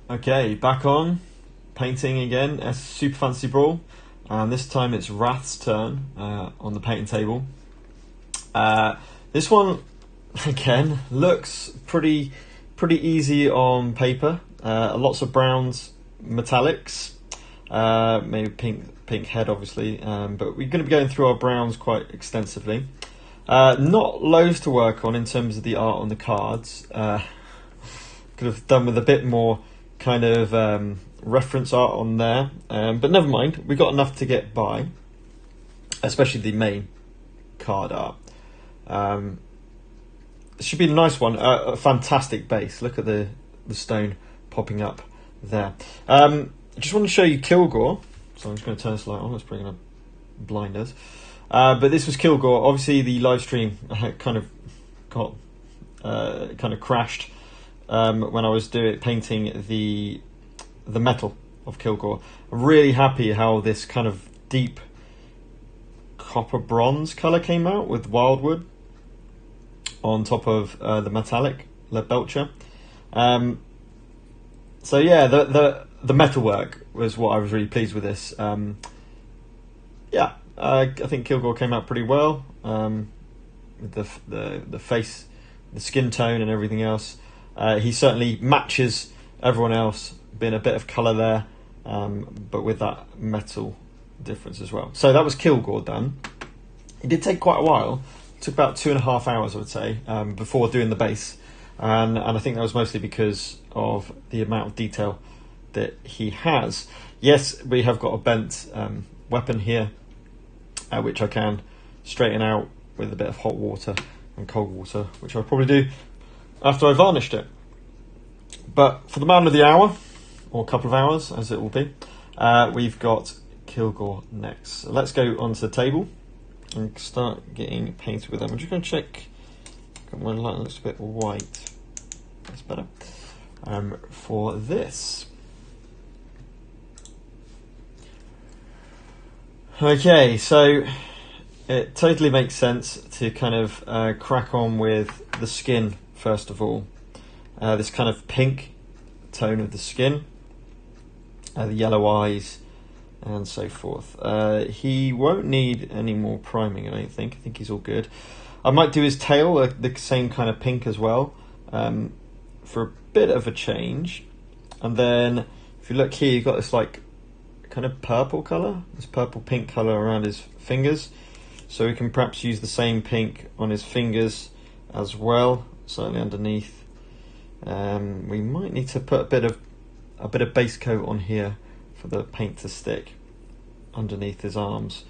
Okay, back on painting again. Super Fancy Brawl, and this time it's Rath's turn on the painting table. This one again looks pretty easy on paper. Lots of browns, metallics, maybe pink head obviously, but we're going to be going through our browns quite extensively. Not loads to work on in terms of the art on the cards. Could have done with a bit more kind of reference art on there, but never mind, we got enough to get by, especially the main card art. It should be a nice one. A fantastic base. Look at the stone popping up there. I just want to show you Kilgore, so I'm just going to turn this light on. Let's bring in a blinders. But this was Kilgore. Obviously the live stream kind of got crashed when I was painting the metal of Kilgore. I'm really happy how this kind of deep copper bronze colour came out with wildwood on top of the metallic lead belcher. So yeah, the metalwork was what I was really pleased with this. I think Kilgore came out pretty well with the face, the skin tone, and everything else. He certainly matches everyone else, being a bit of colour there, but with that metal difference as well. So that was Kilgore done. It did take quite a while. It took about 2.5 hours, I would say, before doing the base, and I think that was mostly because of the amount of detail that he has. Yes, we have got a bent weapon here, which I can straighten out with a bit of hot water and cold water, which I'll probably do after I varnished it. But for the man of the hour, or a couple of hours as it will be, we've got Kilgore next. So let's go onto the table and start getting painted with them. I'm just going to check. My light looks a bit white. That's better. For this. Okay, so it totally makes sense to kind of crack on with the skin first of all. This kind of pink tone of the skin, the yellow eyes, and so forth. He won't need any more priming, I don't think. I think he's all good. I might do his tail the same kind of pink as well, for a bit of a change. And then if you look here, you've got this like kind of purple colour, this purple pink colour around his fingers. So we can perhaps use the same pink on his fingers as well, certainly underneath. We might need to put a bit of base coat on here for the paint to stick underneath his arms,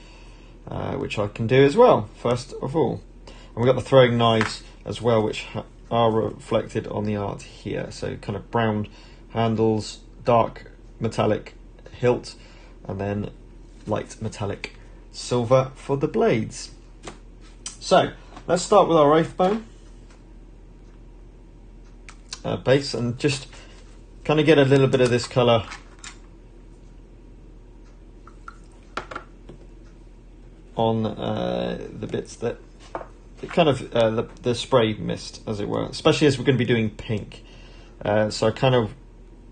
which I can do as well, first of all. And we've got the throwing knives as well, which are reflected on the art here. So kind of brown handles, dark metallic hilt, and then light metallic silver for the blades. So let's start with our Wraithbone base and just kind of get a little bit of this colour on the bits that kind of the spray mist, as it were, especially as we're going to be doing pink. So I kind of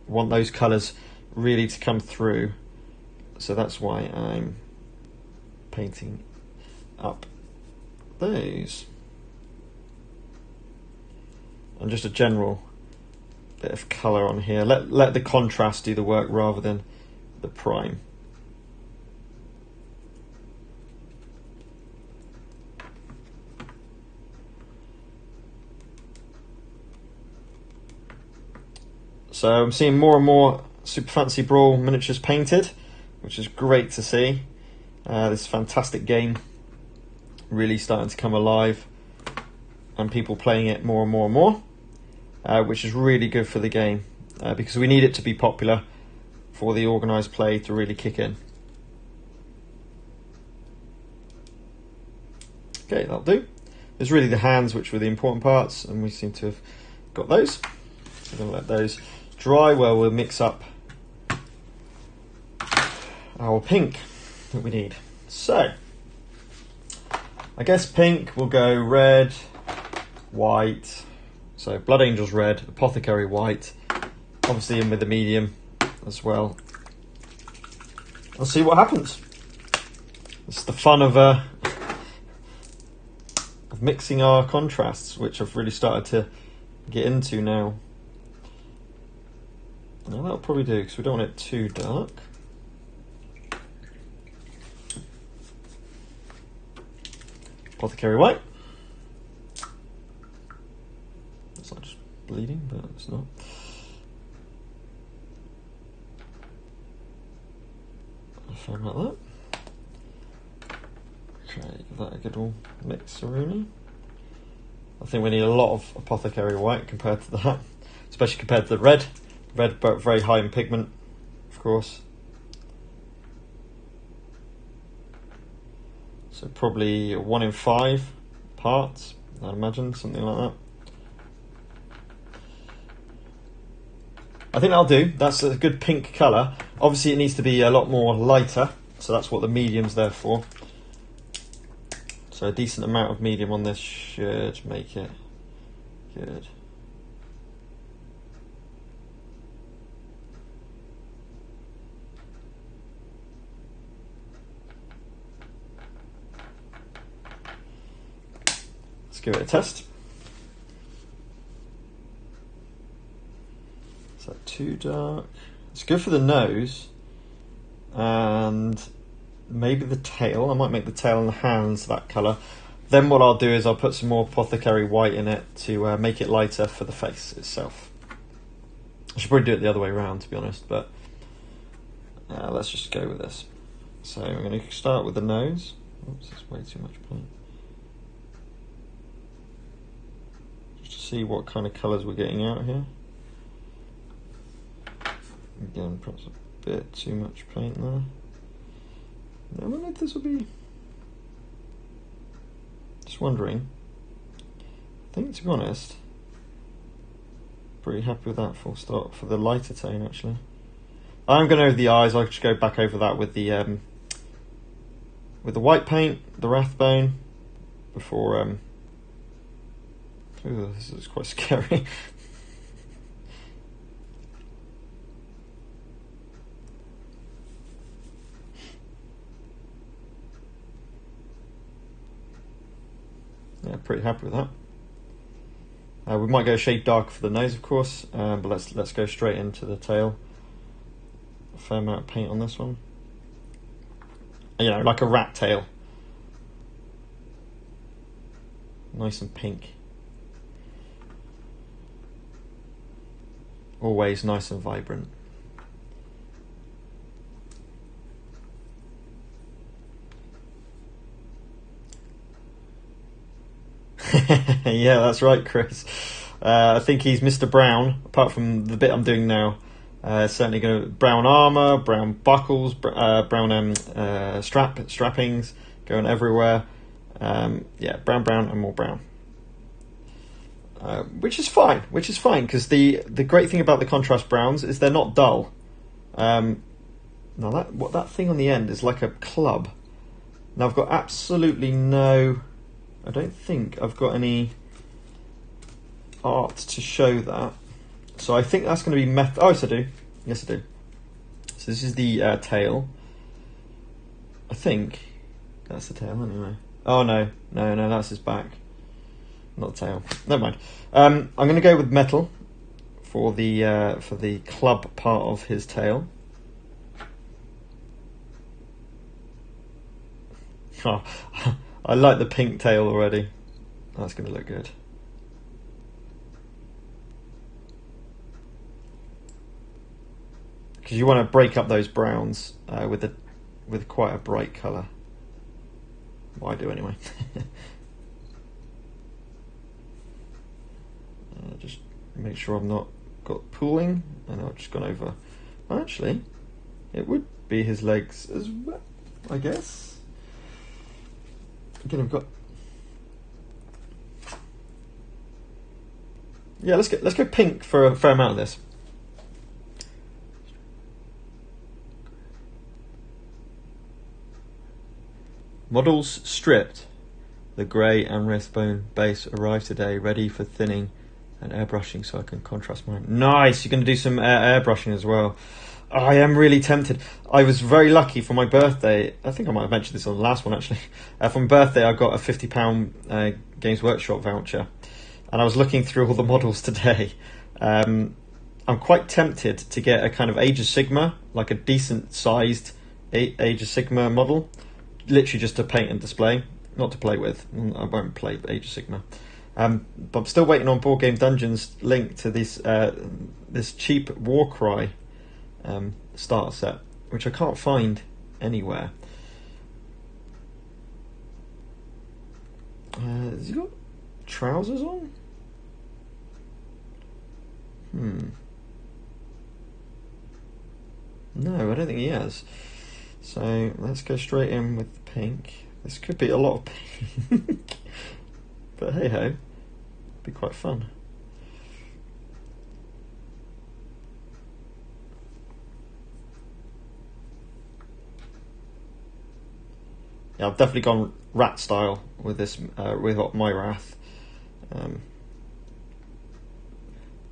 want those colours really to come through, so that's why I'm painting up those. And just a general bit of colour on here. Let the contrast do the work rather than the prime. So I'm seeing more and more Super Fancy Brawl miniatures painted, which is great to see. This fantastic game really starting to come alive, and people playing it more and more and more, which is really good for the game, because we need it to be popular for the organised play to really kick in. Okay, that'll do. There's really the hands which were the important parts, and we seem to have got those. So I'm going to let those dry where we'll mix up our pink that we need. So I guess pink will go red, white, so Blood Angel's red, Apothecary white, obviously in with the medium as well. I'll see what happens. It's the fun of mixing our contrasts, which I've really started to get into now. Now that'll probably do, because we don't want it too dark. Apothecary white. It's not just bleeding, but it's not. Something like that. Okay, give that a good old mix, Rooney. I think we need a lot of apothecary white compared to that, especially compared to the red. Red, but very high in pigment, of course. So probably 1 in 5 parts, I'd imagine, something like that. I think that'll do. That's a good pink colour. Obviously it needs to be a lot more lighter, so that's what the medium's there for. So a decent amount of medium on this should make it good. Let's give it a test. Is that too dark? It's good for the nose and maybe the tail. I might make the tail and the hands that colour. Then what I'll do is I'll put some more apothecary white in it to make it lighter for the face itself. I should probably do it the other way around, to be honest, but let's just go with this. So we're going to start with the nose. Oops, there's way too much paint. Just to see what kind of colours we're getting out here. Again, perhaps a bit too much paint there. I wonder if this will be... Just wondering. I think, to be honest, pretty happy with that full stop for the lighter tone, actually. I'm going over the eyes. I'll just go back over that with the white paint, the Rath bone, before... Ooh, this is quite scary. Yeah, pretty happy with that. We might go a shade darker for the nose, of course, but let's go straight into the tail. A fair amount of paint on this one. You know, like a rat tail. Nice and pink. Always nice and vibrant. Yeah, that's right, Chris. I think he's Mr. Brown, apart from the bit I'm doing now. Certainly going to brown armour, brown buckles, brown strappings going everywhere. Yeah, brown and more brown. Which is fine, because the great thing about the contrast browns is they're not dull. Now that thing on the end is like a club. Now I've got absolutely no... I don't think I've got any art to show that. So I think that's going to be oh, yes I do. Yes I do. So this is the tail. I think that's the tail anyway. Oh no, that's his back. Not the tail. Never mind. I'm going to go with metal for the club part of his tail. Oh, I like the pink tail already. That's going to look good. Because you want to break up those browns with quite a bright colour. Well, I do anyway. Just make sure I've not got pooling, and I've just gone over. Actually, it would be his legs as well, I guess. Again, I've got... Yeah, let's go pink for a fair amount of this. Models stripped. The grey and wristbone base arrived today, ready for thinning and airbrushing so I can contrast mine. Nice, you're going to do some airbrushing as well. I am really tempted. I was very lucky for my birthday. I think I might have mentioned this on the last one actually. For my birthday I got a £50 Games Workshop voucher, and I was looking through all the models today. I'm quite tempted to get a kind of Age of Sigma, like a decent sized Age of Sigma model, literally just to paint and display, not to play with. I won't play Age of Sigma. But I'm still waiting on Board Game Dungeon's link to this cheap Warcry starter set, which I can't find anywhere. Has he got trousers on? No, I don't think he has. So let's go straight in with the pink. This could be a lot of pink. But hey ho, be quite fun. Yeah, I've definitely gone Rath style with this, with my Rath.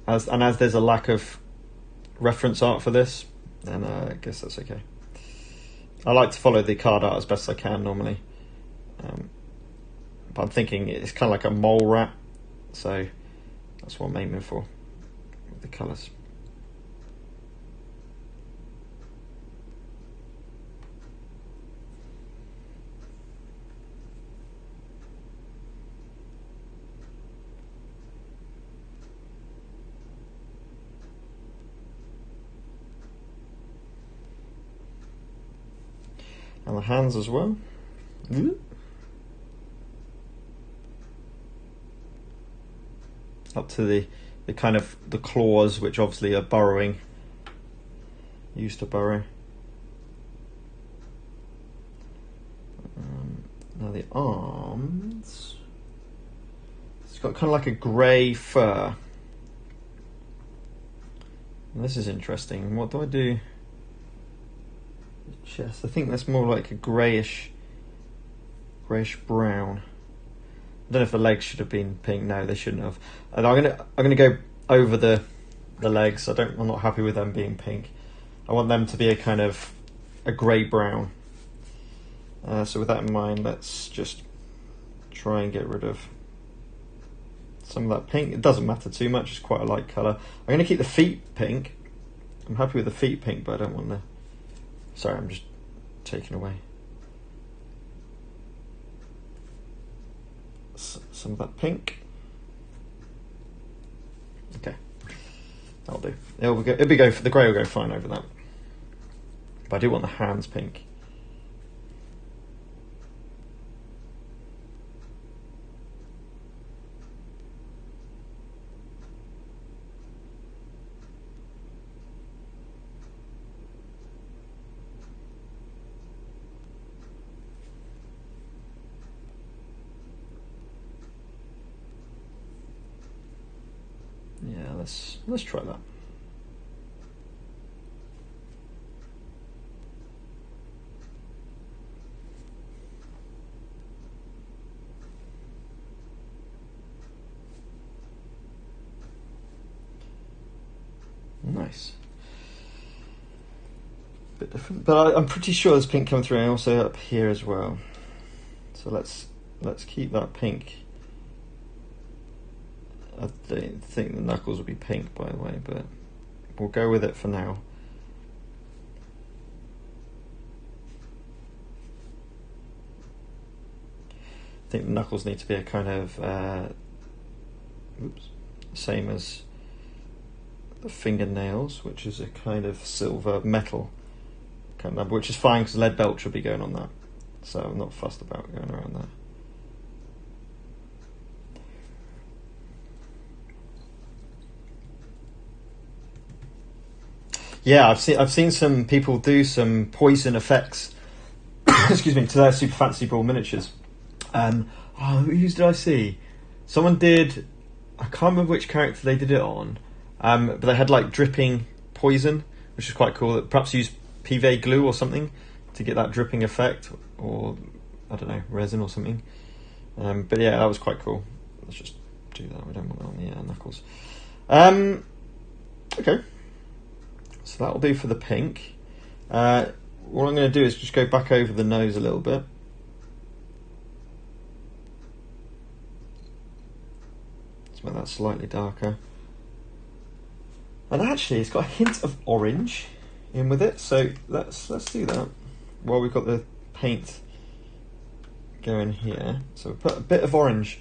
As there's a lack of reference art for this, then I guess that's okay. I like to follow the card art as best I can normally. But I'm thinking it's kind of like a mole rat, so that's what I'm aiming for with the colours. And the hands as well. Up to the kind of the claws, which obviously are burrowing, used to burrow. Now the arms, it's got kind of like a grey fur. And this is interesting. What do I do? Chest. I think that's more like a greyish brown. I don't know if the legs should have been pink. No, they shouldn't have. And I'm gonna go over the legs. I'm not happy with them being pink. I want them to be a kind of a grey brown. So with that in mind, let's just try and get rid of some of that pink. It doesn't matter too much. It's quite a light colour. I'm gonna keep the feet pink. I'm happy with the feet pink, but I don't want the. Sorry, I'm just taking away some of that pink. Okay, that'll do. It'll go for the grey. Will go fine over that. But I do want the hands pink. Yeah, let's try that. Nice. Bit different, but I'm pretty sure there's pink coming through, and also up here as well. So let's keep that pink. I don't think the knuckles will be pink, by the way, but we'll go with it for now. I think the knuckles need to be a kind of same as the fingernails, which is a kind of silver metal kind of, which is fine because lead belt should be going on that, so I'm not fussed about going around that. Yeah, I've seen some people do some poison effects. Excuse me, to their super fancy Brawl miniatures. Whose did I see? Someone did. I can't remember which character they did it on, but they had like dripping poison, which is quite cool. Perhaps use PVA glue or something to get that dripping effect, or I don't know, resin or something. But yeah, that was quite cool. Let's just do that. We don't want that on the knuckles. Okay, so that'll do for the pink. What I'm going to do is just go back over the nose a little bit. Let's make that slightly darker. And actually, it's got a hint of orange in with it, so let's do that while we've got the paint going here. So we put a bit of orange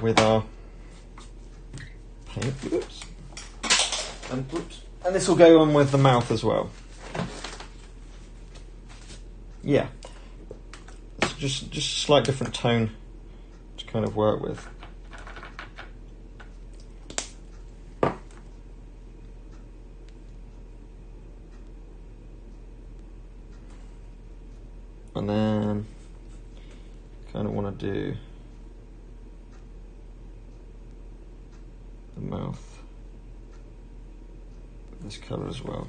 with our paint. Oops. And this will go on with the mouth as well. Yeah, it's just a slight different tone to kind of work with. And then kind of want to do the mouth with this colour as well.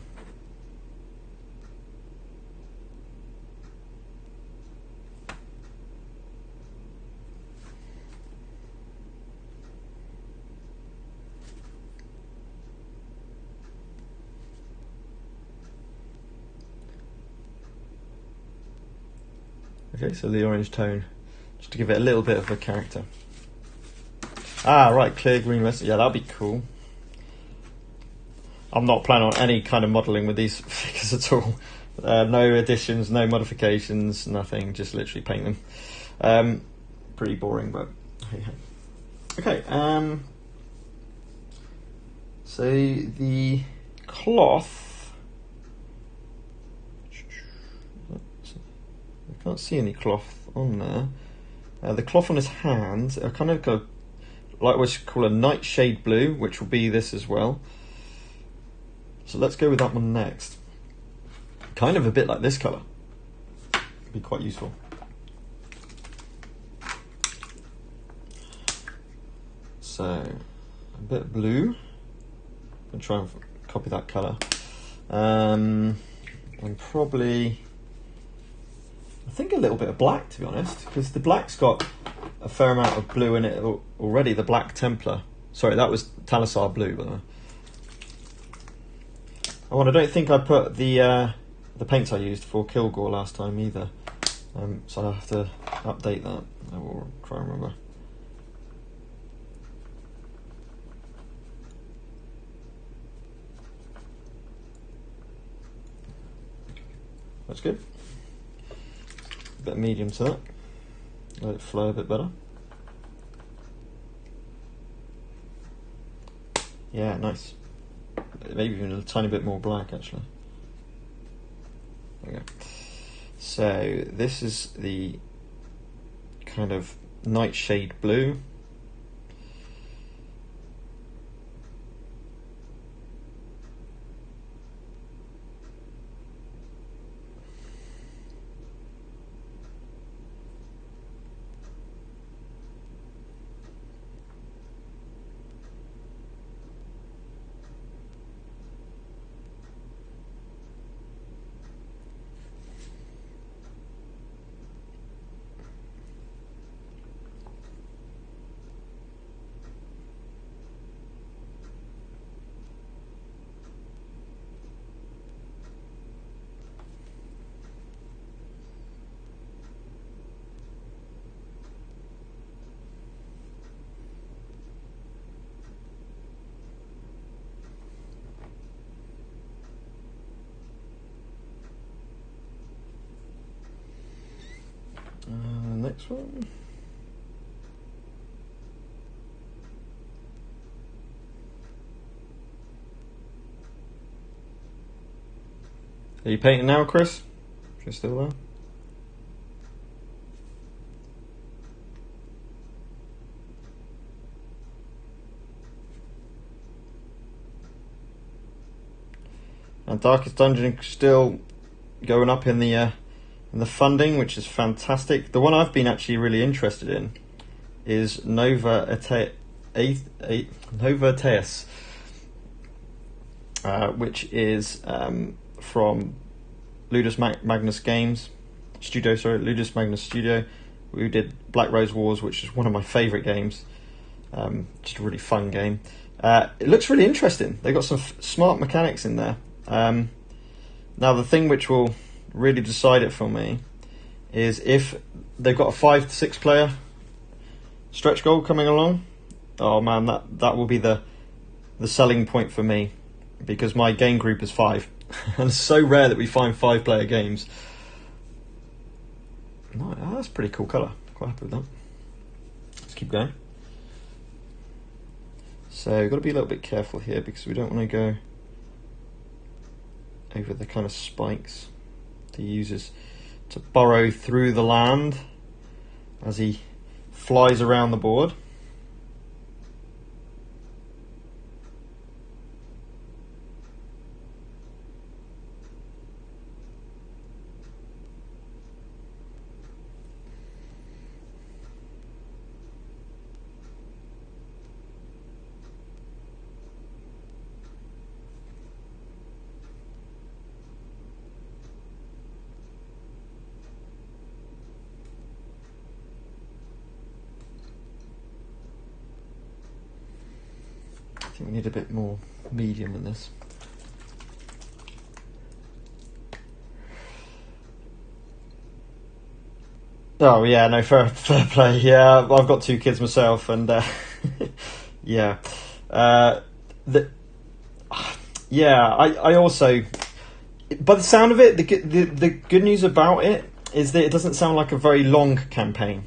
Okay, so the orange tone, just to give it a little bit of a character. Ah, right, clear green rest. Yeah, that'd be cool. I'm not planning on any kind of modelling with these figures at all. No additions, no modifications, nothing. Just literally paint them. Pretty boring, but hey ho. Okay. So the cloth. I can't see any cloth on there. The cloth on his hand, I kind of got like what you call a nightshade blue, which will be this as well. So let's go with that one next. Kind of a bit like this colour. Be quite useful. So a bit of blue. I'll try and copy that colour. And probably, I think a little bit of black, to be honest, because the black's got a fair amount of blue in it already. The Black Templar. Sorry, that was Talisar blue, by the way. Oh, and I don't think I put the paints I used for Kilgore last time either. So I'll have to update that. I will try and remember. That's good. A bit of medium to that. Let it flow a bit better. Yeah, nice. Maybe even a tiny bit more black, actually. There we go. So this is the kind of nightshade blue. Next one. Are you painting now, Chris? If you're still there. And Darkest Dungeon still going up in the funding, which is fantastic. The one I've been actually really interested in is Nova Teus, which is from Ludus Magnus Games Studio. Sorry, Ludus Magnus Studio, who did Black Rose Wars, which is one of my favourite games. Just a really fun game. It looks really interesting. They've got some smart mechanics in there. Now the thing which will really decide it for me is if they've got a 5 to 6 player stretch goal coming along. Oh man, that will be the selling point for me, because my game group is 5 and it's so rare that we find 5 player games. No, that's a pretty cool colour. Quite happy with that. Let's keep going. So we've got to be a little bit careful here because we don't want to go over the kind of spikes that he uses to burrow through the land as he flies around the board. I think we need a bit more medium in this. Oh yeah, no, fair play. Yeah, I've got 2 kids myself, and yeah, I also, by the sound of it, the good news about it is that it doesn't sound like a very long campaign,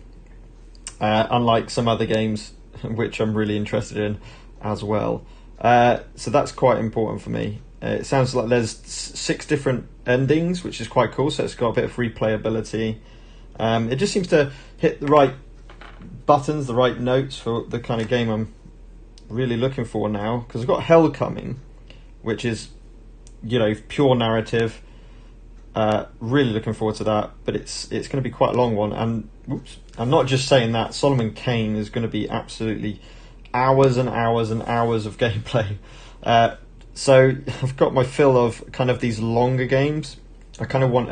unlike some other games which I'm really interested in as well. So that's quite important for me. It sounds like there's 6 different endings, which is quite cool. So it's got a bit of replayability. It just seems to hit the right buttons, the right notes for the kind of game I'm really looking for now. Because I've got Hell coming, which is, pure narrative. Really looking forward to that. But it's going to be quite a long one. And I'm not just saying that. Solomon Kane is going to be absolutely hours and hours and hours of gameplay. So I've got my fill of kind of these longer games. I kind of want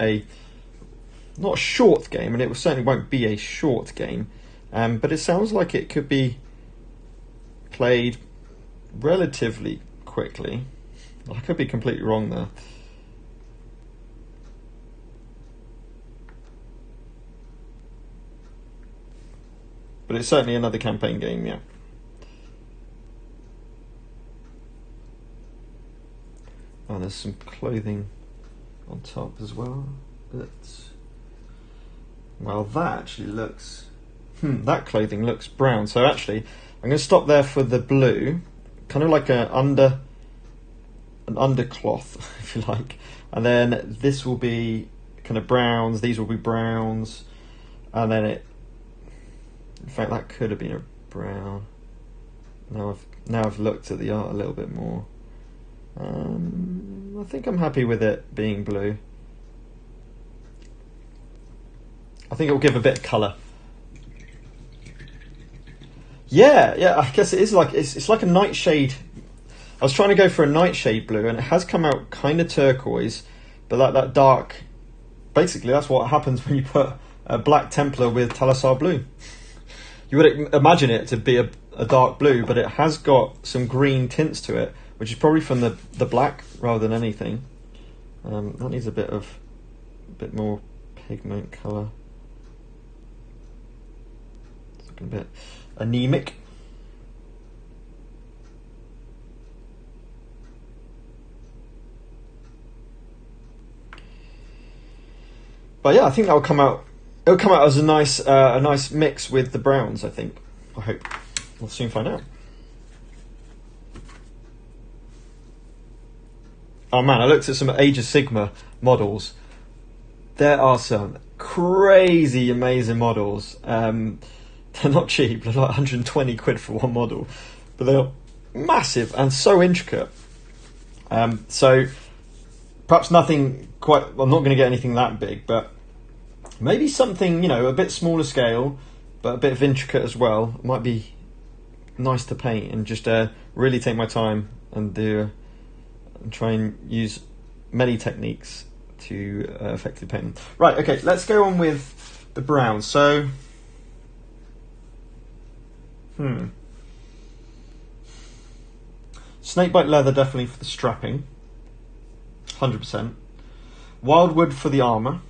not a short game, and it certainly won't be a short game, but it sounds like it could be played relatively quickly. I could be completely wrong there. But it's certainly another campaign game, yeah. Oh, there's some clothing on top as well. Well, that actually looks... that clothing looks brown. So actually, I'm going to stop there for the blue. Kind of like an undercloth, if you like. And then this will be kind of browns. These will be browns. And then in fact, that could have been a brown. Now I've looked at the art a little bit more. I think I'm happy with it being blue. I think it will give a bit of colour. Yeah, I guess it is like it's like a nightshade. I was trying to go for a nightshade blue, and it has come out kind of turquoise, but that dark. Basically, that's what happens when you put a Black Templar with Talassar blue. You would imagine it to be a dark blue, but it has got some green tints to it, which is probably from the black rather than anything. That needs a bit more pigment colour. It's looking a bit anemic. But yeah, I think that will come out. It'll come out as a nice mix with the browns. I think. I hope. We'll soon find out. Oh man, I looked at some Age of Sigma models. There are some crazy, amazing models. They're not cheap. They're like 120 quid for one model, but they're massive and so intricate. So perhaps nothing quite. I'm not going to get anything that big, but maybe something a bit smaller scale, but a bit of intricate as well. It might be nice to paint and just really take my time and try and use many techniques to effectively paint them. Right, okay, let's go on with the brown. So, Snakebite leather definitely for the strapping, 100%. Wildwood for the armour.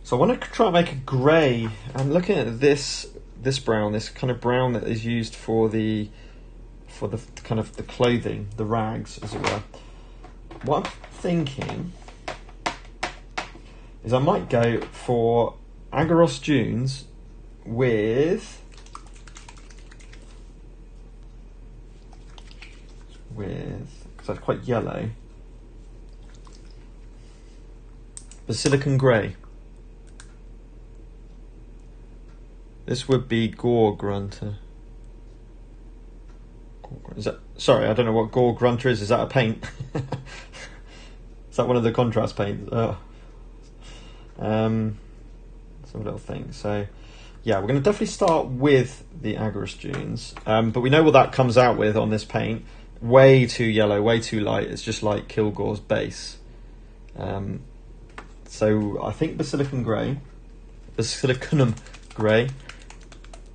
So I want to try and make a grey. I'm looking at this brown, this kind of brown that is used for the kind of the clothing, the rags, as it were. What I'm thinking is I might go for Agaros Dunes with because that's quite yellow, Basilican Grey. This would be Gore Grunter. Is that, sorry, I don't know what Gore Grunter is. Is that a paint? Is that one of the contrast paints? Oh. Some little thing. So, yeah, we're going to definitely start with the Agaros Dunes. But we know what that comes out with on this paint. Way too yellow, way too light. It's just like Kilgore's base. So I think Basilicanum Grey.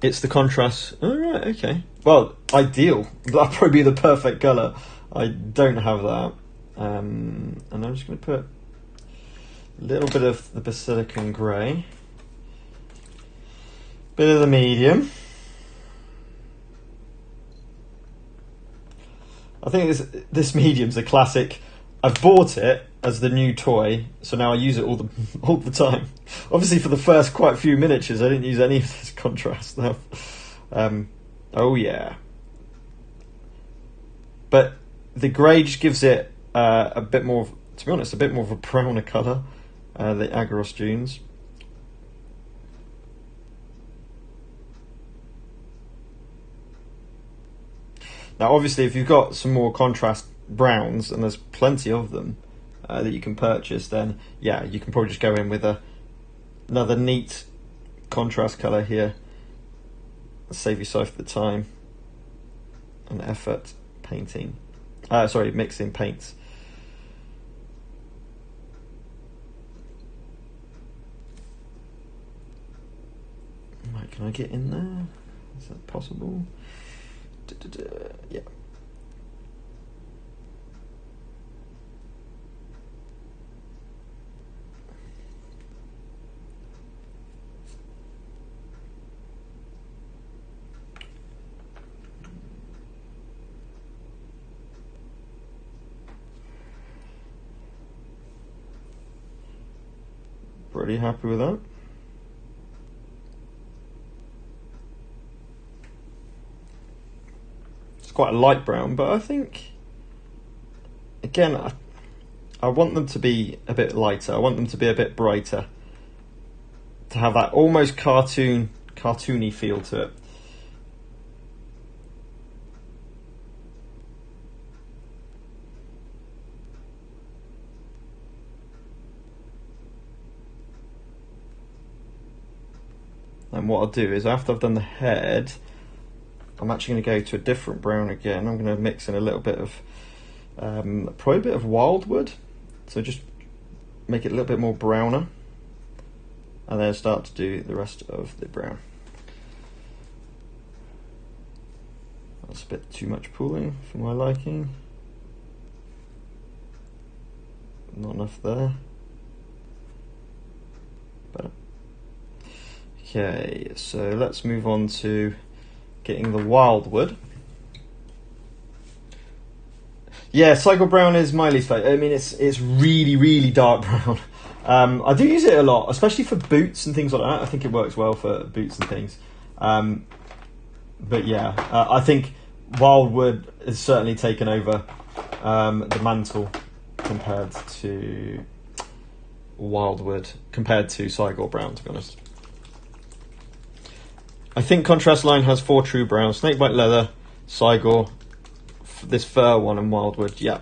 It's the contrast. Oh, right, okay. Well, ideal. That'd probably be the perfect colour. I don't have that. And I'm just going to put a little bit of the Basilican Grey. Bit of the medium. I think this medium's a classic. I've bought it as the new toy, so now I use it all the time. Obviously, for the first quite few miniatures, I didn't use any of this contrast stuff. Oh yeah, but the grey just gives it a bit more. To be honest, a bit more of a browner colour. The Agaros Dunes. Now, obviously, if you've got some more contrast browns, and there's plenty of them that you can purchase, then yeah, you can probably just go in with another neat contrast colour here. Save yourself the time and effort painting. Mixing paints. Right, can I get in there? Is that possible? Yeah. Pretty happy with that. Quite a light brown, but I think again I want them to be a bit lighter. I want them to be a bit brighter, to have that almost cartoony feel to it. And what I'll do is, after I've done the head, I'm actually going to go to a different brown again. I'm going to mix in a little bit of, probably a bit of wildwood. So just make it a little bit more browner. And then start to do the rest of the brown. That's a bit too much pooling for my liking. Not enough there. Better. Okay, so let's move on to getting the wildwood. Yeah, Cycle Brown is my least favourite. I mean, it's really, really dark brown. I do use it a lot, especially for boots and things like that. I think it works well for boots and things. But yeah, I think wildwood has certainly taken over the mantle compared to Cycle Brown, to be honest. I think Contrast Line has 4 true browns: Snakebite Leather, Cygor, this fur one, and Wildwood. Yeah.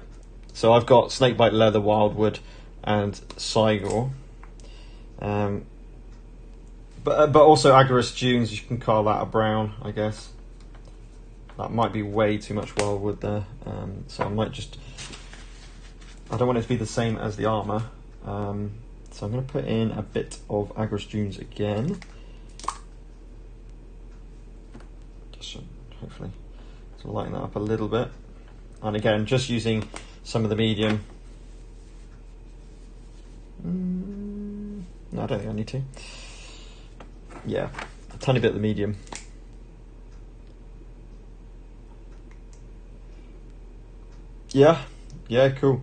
So I've got Snakebite Leather, Wildwood, and Cygor. But also Agaros Dunes, you can call that a brown, I guess. That might be way too much Wildwood there. So I might just... I don't want it to be the same as the armour. So I'm going to put in a bit of Agaros Dunes again. Hopefully So lighten that up a little bit. And again, just using some of the medium. No, I don't think I need to. Yeah, a tiny bit of the medium. Yeah, cool.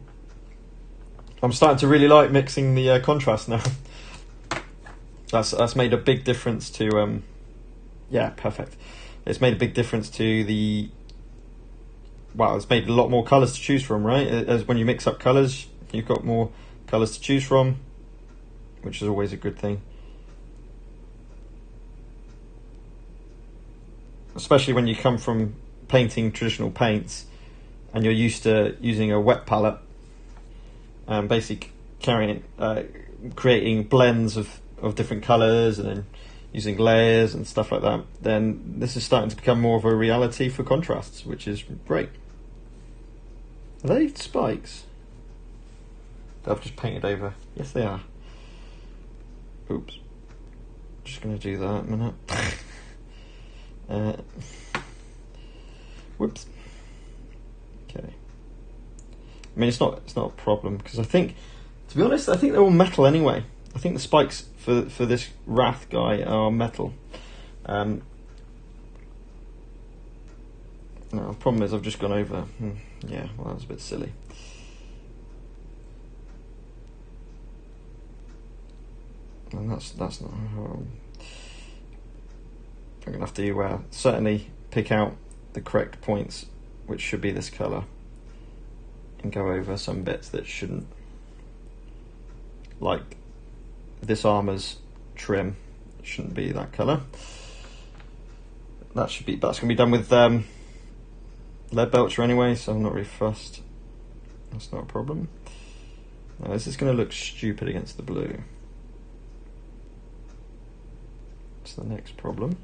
I'm starting to really like mixing the contrast now. That's made a big difference to yeah, perfect. It's made a big difference to the. Wow, it's made a lot more colours to choose from, right? As when you mix up colours, you've got more colours to choose from, which is always a good thing. Especially when you come from painting traditional paints and you're used to using a wet palette, basically creating blends of different colours and then using layers and stuff like that, then this is starting to become more of a reality for contrasts, which is great. Are they spikes? I've just painted over. Yes, they are. Oops. Just going to do that a minute. Whoops. Okay. I mean, it's not a problem because I think, to be honest, I think they're all metal anyway. I think the spikes for this Rath guy are metal. No, the problem is I've just gone over. Yeah, well, that was a bit silly. And that's not. I'm gonna have to certainly pick out the correct points, which should be this colour, and go over some bits that shouldn't. Like this armour's trim shouldn't be that colour. That's gonna be done with lead belcher anyway, so I'm not really fussed. That's not a problem. Now, this is gonna look stupid against the blue. That's the next problem.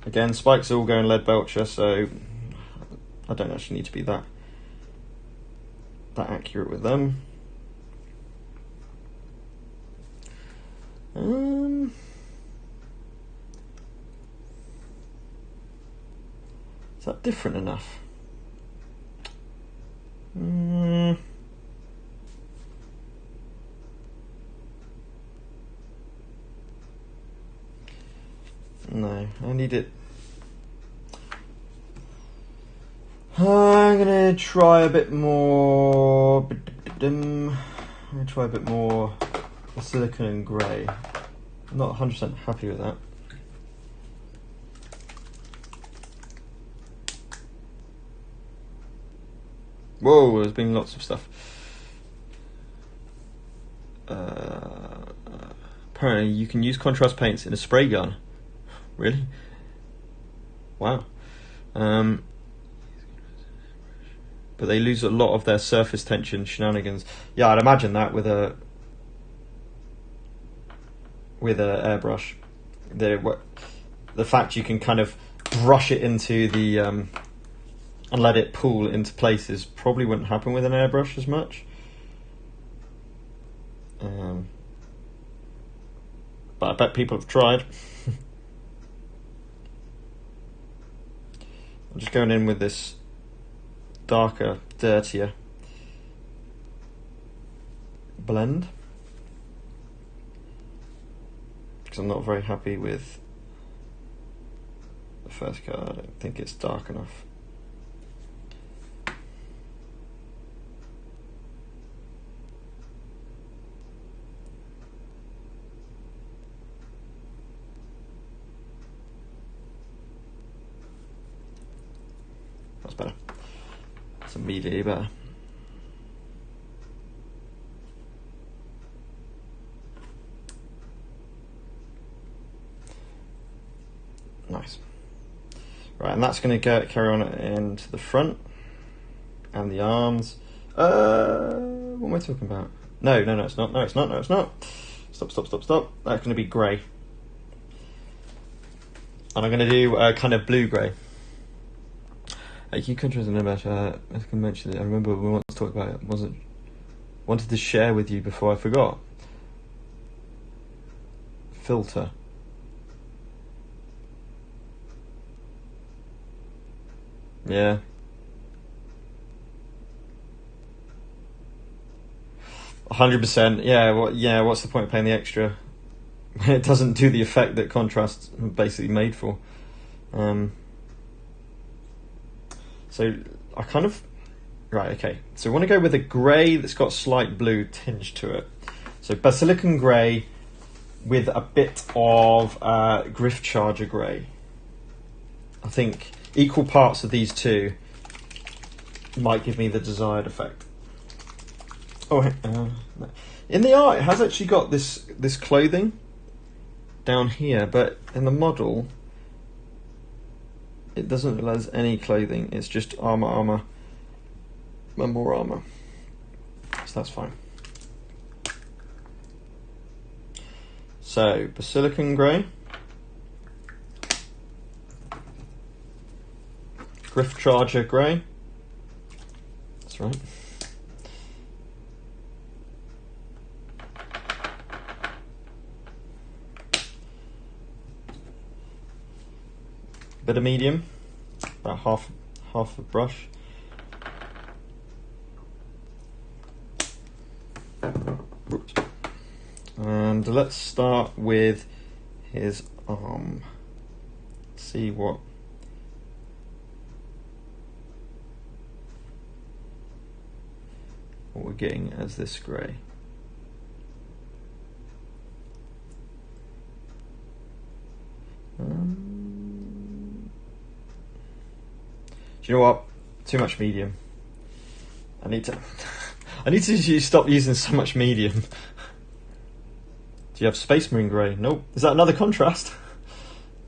Again, spikes are all going lead belcher, so I don't actually need to be that accurate with them. Is that different enough? No, I need it. I'm gonna try a bit more. I'm gonna try a bit more silicone and grey. I'm not 100% happy with that. Whoa, there's been lots of stuff. Apparently you can use contrast paints in a spray gun. Really? Wow. But they lose a lot of their surface tension shenanigans. Yeah, I'd imagine that with a airbrush. The fact you can kind of brush it into the and let it pull into places probably wouldn't happen with an airbrush as much. But I bet people have tried. I'm just going in with this darker, dirtier blend because I'm not very happy with the first colour. I don't think it's dark enough. That's better. That's immediately better. Nice. Right, and that's going to carry on into the front and the arms. What am I talking about? No, it's not. No, it's not. Stop. That's going to be grey. And I'm going to do kind of blue-grey. You contrast in about I can mention it. I remember we once talked about it. Wanted to share with you before I forgot. filter. Yeah. 100%. Yeah, what's the point of paying the extra when it doesn't do the effect that contrast's basically made for? So I kind of... Right, okay. So I want to go with a grey that's got a slight blue tinge to it. So Basilican Grey with a bit of Griff Charger Grey. I think equal parts of these two might give me the desired effect. Oh, in the art it has actually got this clothing down here, but in the model it doesn't look like there's any clothing. It's just armor, and more armor. So that's fine. So Basilican Grey, Griff Charger Grey. That's right. Bit of medium, about half a brush. Oops. And let's start with his arm. See what we're getting as this grey. Do you know what? Too much medium. I need to stop using so much medium. Do you have Space Marine Grey? Nope. Is that another contrast?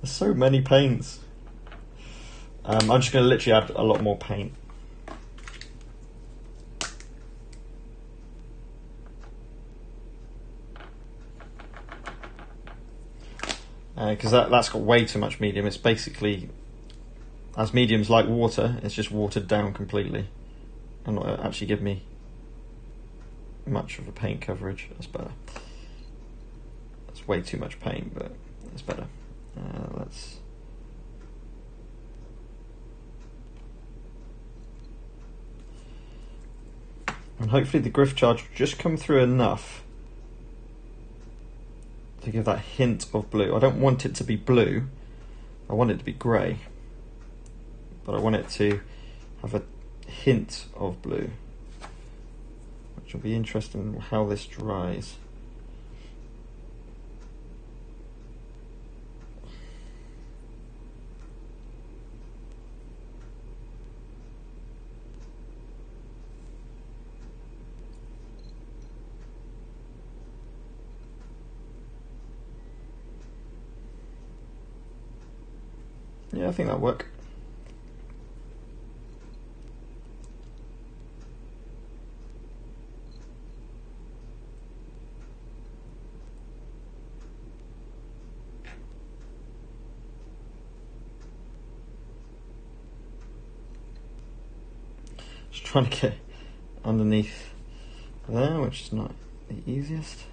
There's so many paints. I'm just going to literally add a lot more paint. Because that's got way too much medium. It's basically, as medium's like water, it's just watered down completely and not actually give me much of a paint coverage. That's better. That's way too much paint, but it's better. Let's... And hopefully the Griff Charge will just come through enough to give that hint of blue. I don't want it to be blue, I want it to be grey, but I want it to have a hint of blue, which will be interesting how this dries. Yeah, I think that'll work. Just trying to get underneath there, which is not the easiest.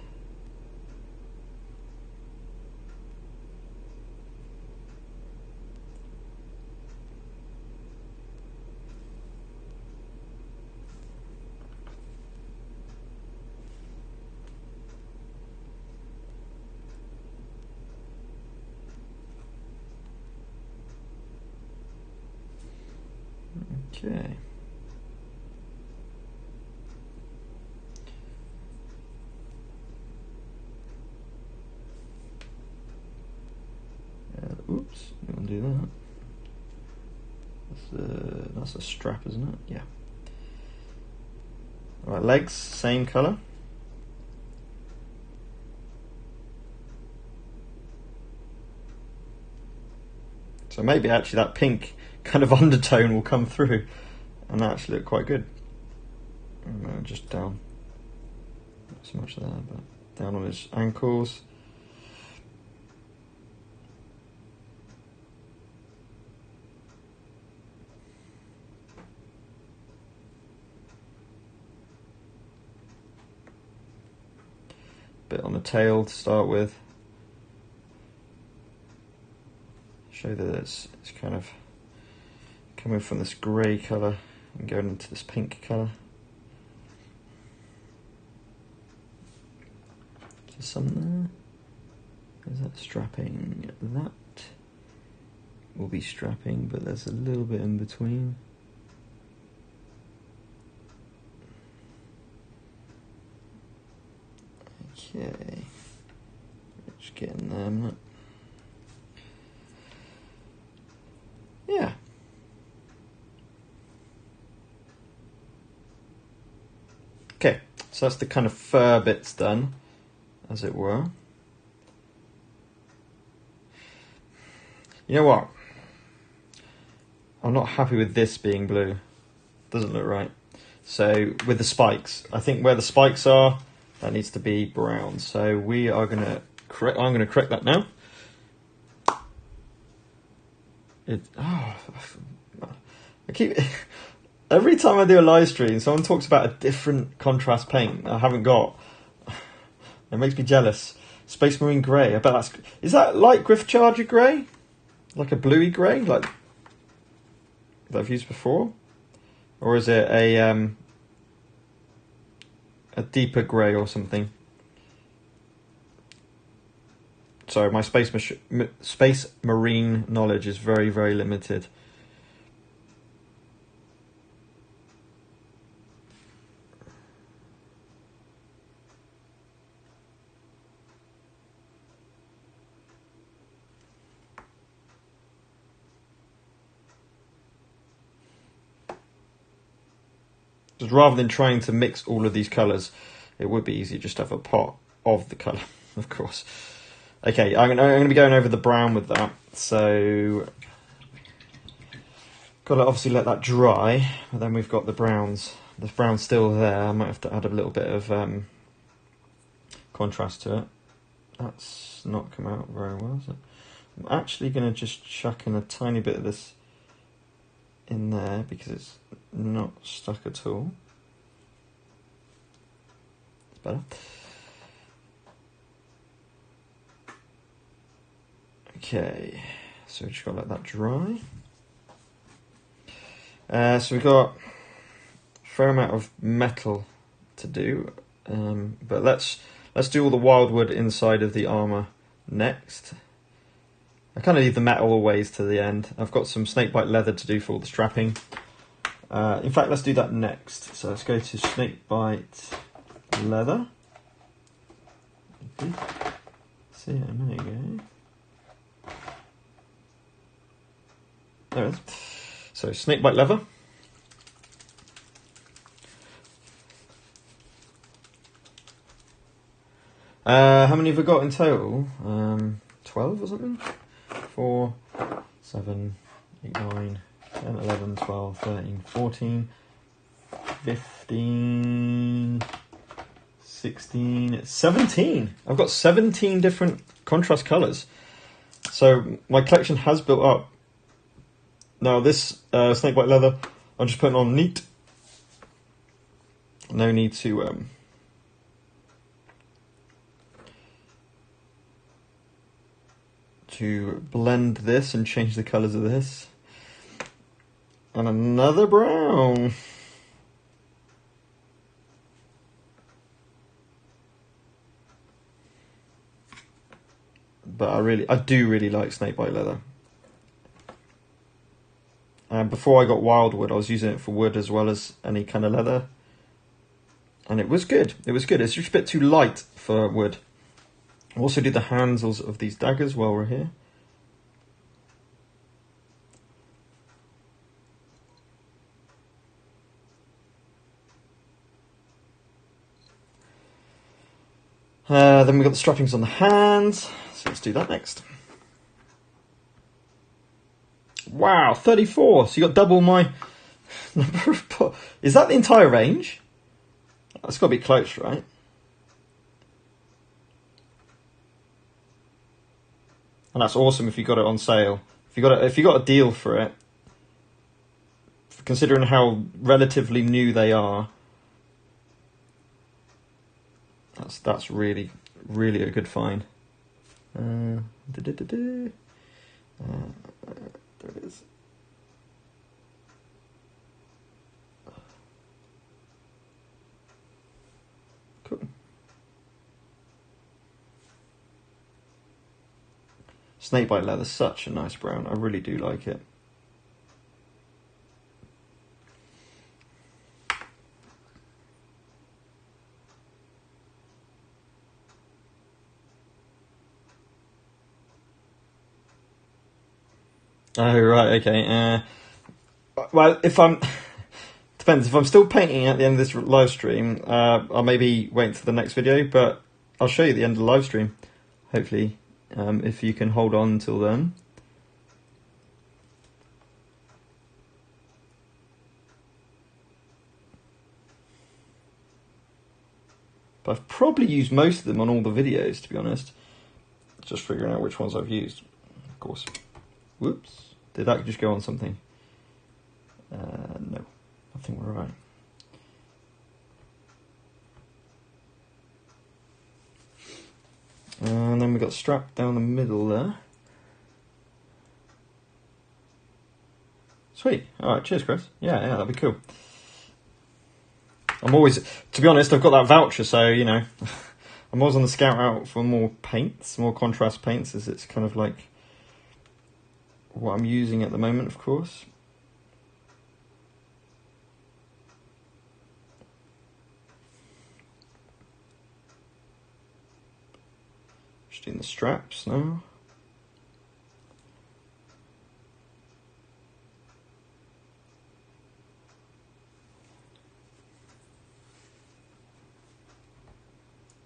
Okay. Oops, you want to do that? That's a strap, isn't it? Yeah. All right, legs, same colour. So maybe actually that pink kind of undertone will come through and that actually look quite good. And just down, not so much there, but down on his ankles. Bit on the tail to start with. show that it's kind of coming from this grey colour and going into this pink colour. Just some there. Is that strapping? That will be strapping, but there's a little bit in between. Okay, just getting there, I'm not. Yeah. Okay, so that's the kind of fur bits done, as it were. You know what? I'm not happy with this being blue. Doesn't look right. So with the spikes, I think where the spikes are, that needs to be brown. So we are going to correct. I'm going to correct that now. I keep every time I do a live stream, someone talks about a different contrast paint I haven't got. It makes me jealous. Space Marine Grey. I bet is that like Griff Charger Grey, like a bluey grey, like that I've used before, or is it a deeper grey or something? Sorry, my Space Marine knowledge is very, very limited. Just rather than trying to mix all of these colours, it would be easier just to have a pot of the colour, of course. Okay, I'm going to be going over the brown with that. So, got to obviously let that dry. But then we've got the browns. The brown's still there. I might have to add a little bit of contrast to it. That's not come out very well, is it? I'm actually going to just chuck in a tiny bit of this in there because it's not stuck at all. It's better. Okay, so we just got to let that dry. So we've got a fair amount of metal to do, but let's do all the wildwood inside of the armour next. I kind of leave the metal always to the end. I've got some snakebite leather to do for all the strapping. In fact, let's do that next. So let's go to snakebite leather. See it a minute ago. There it is. So snakebite leather. How many have we got in total? 12 or something? 4, 7, 8, 9, 10, 11, 12, 13, 14, 15, 16, 17. I've got 17 different contrast colours. So my collection has built up. Now this snakebite leather, I'm just putting on neat. No need to blend this and change the colours of this. And another brown. But I do really like snakebite leather. Before I got wildwood, I was using it for wood as well as any kind of leather. And it was good. It was good. It's just a bit too light for wood. I'll also do the handles of these daggers while we're here. Then we've got the strappings on the hands. So let's do that next. Wow, 34. So you got double my number of... Is that the entire range? That's got to be close, right? And that's awesome if you got it on sale. If you got a deal for it, considering how relatively new they are, that's really, really a good find. There it is. Cool. Snakebite leather, such a nice brown. I really do like it. Oh, right, okay. Well, if I'm... Depends. If I'm still painting at the end of this live stream, I'll maybe wait until the next video, but I'll show you the end of the live stream, hopefully, if you can hold on until then. But I've probably used most of them on all the videos, to be honest. Just figuring out which ones I've used, of course. Whoops. Did that just go on something? No. I think we're right. And then we got strap down the middle there. Sweet. Alright, cheers, Chris. Yeah, that'd be cool. I'm always, to be honest, I've got that voucher, so, you know, I'm always on the scout out for more paints, more contrast paints, as it's kind of like what I'm using at the moment, of course. Just doing the straps now.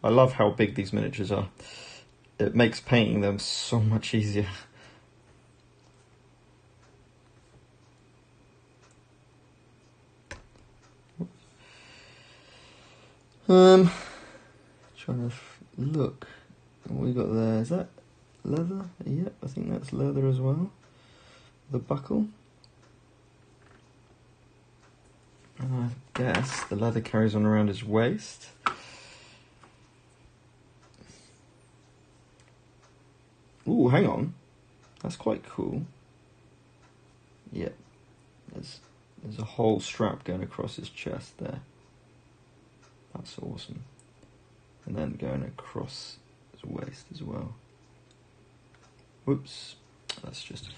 I love how big these miniatures are. It makes painting them so much easier. Trying to look what we got there. Is that leather? Yep, I think that's leather as well. The buckle. And I guess the leather carries on around his waist. Ooh, hang on. That's quite cool. Yep. There's a whole strap going across his chest there. That's awesome. And then going across his waist as well. Whoops. That's just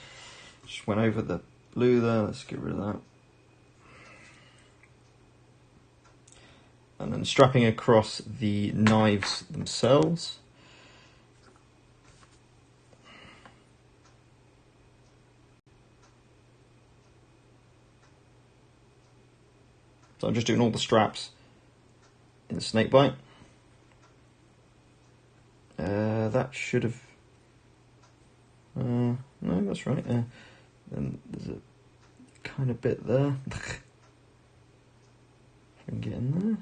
went over the blue there. Let's get rid of that. And then strapping across the knives themselves. So I'm just doing all the straps in the snakebite. That should have... no, that's right. Then there's a kind of bit there. If I can get in there.